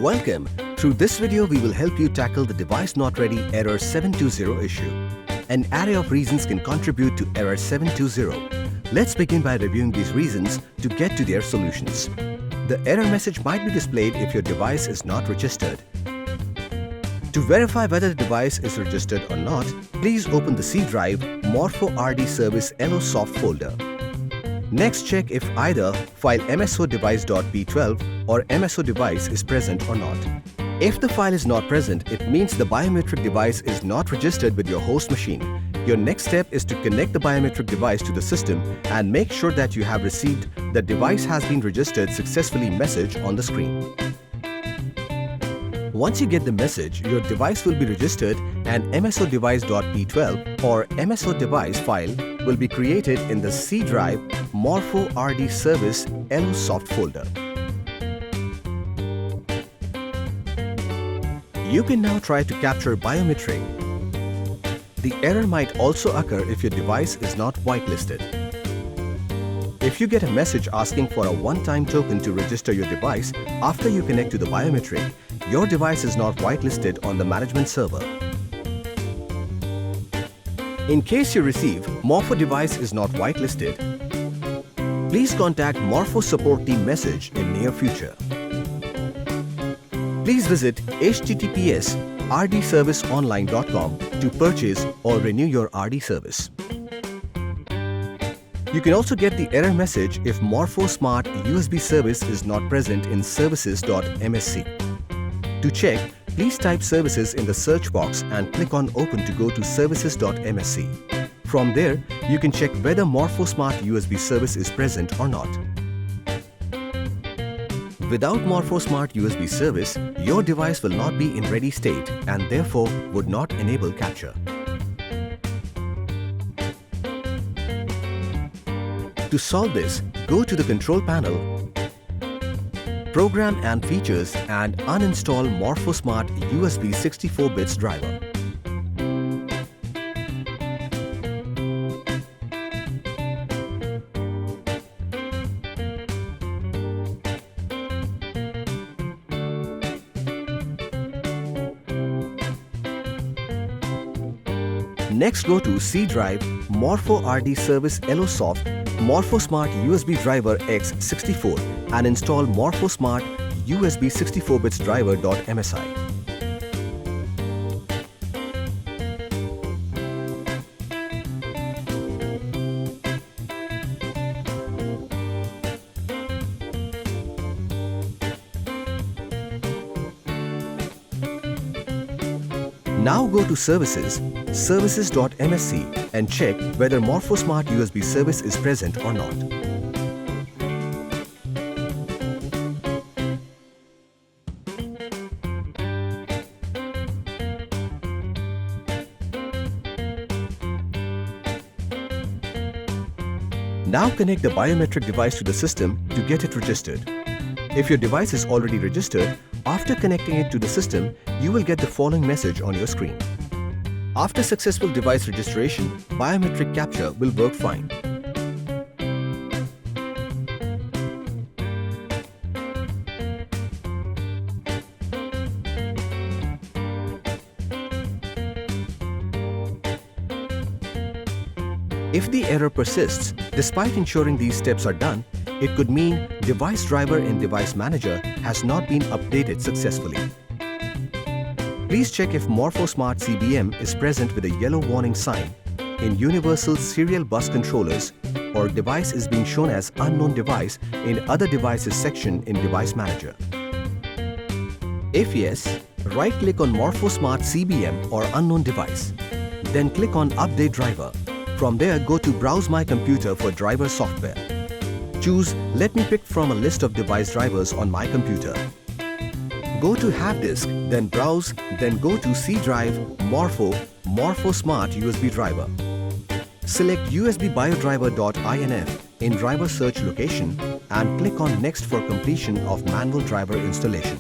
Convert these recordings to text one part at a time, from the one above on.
Welcome! Through this video, we will help you tackle the device not ready error 720 issue. An array of reasons can contribute to error 720. Let's begin by reviewing these reasons to get to their solutions. The error message might be displayed if your device is not registered. To verify whether the device is registered or not, please open the C drive Morpho RD Service L1 soft folder. Next, check if either file msodevice.b12 or msodevice is present or not. If the file is not present, it means the biometric device is not registered with your host machine. Your next step is to connect the biometric device to the system and make sure that you have received the device has been registered successfully message on the screen. Once you get the message, your device will be registered and msodevice.b12 or msodevice file will be created in the C drive Morpho RD Service L1 soft folder. You can now try to capture biometric. The error might also occur if your device is not whitelisted. If you get a message asking for a one-time token to register your device after you connect to the biometric, your device is not whitelisted on the management server. In case you receive Morpho device is not whitelisted, please contact Morpho support team message in near future. Please visit https://rdserviceonline.com to purchase or renew your RD service. You can also get the error message if Morpho Smart USB service is not present in services.msc. To check, please type services in the search box and click on open to go to services.msc. From there, you can check whether Morpho Smart USB service is present or not. Without Morpho Smart USB service, your device will not be in ready state and therefore would not enable capture. To solve this, go to the control panel, Program and Features and uninstall Morpho Smart USB 64-bits driver. Next, go to C drive Morpho RD Service L1 soft Morpho Smart USB Driver X64 and install Morpho Smart USB 64-bits driver.msi. Now go to Services, services.msc and check whether Morpho Smart USB service is present or not. Now connect the biometric device to the system to get it registered. If your device is already registered, after connecting it to the system, you will get the following message on your screen. After successful device registration, biometric capture will work fine. If the error persists, despite ensuring these steps are done, it could mean device driver in Device Manager has not been updated successfully. Please check if Morpho Smart CBM is present with a yellow warning sign in Universal Serial Bus Controllers or device is being shown as unknown device in Other Devices section in Device Manager. If yes, right-click on Morpho Smart CBM or unknown device. Then click on Update Driver. From there, go to Browse My Computer for driver software. Choose Let me pick from a list of device drivers on my computer. Go to Have Disk, then Browse, then go to C drive Morpho Smart USB driver. Select USB biodriver.inf in driver search location and click on Next for completion of manual driver installation.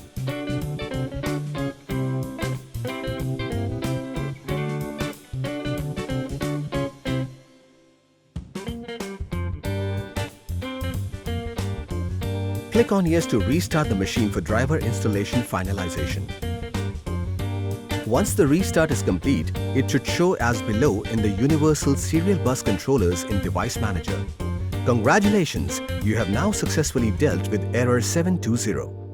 Click on Yes to restart the machine for driver installation finalization. Once the restart is complete, it should show as below in the Universal Serial Bus Controllers in Device Manager. Congratulations, you have now successfully dealt with error 720.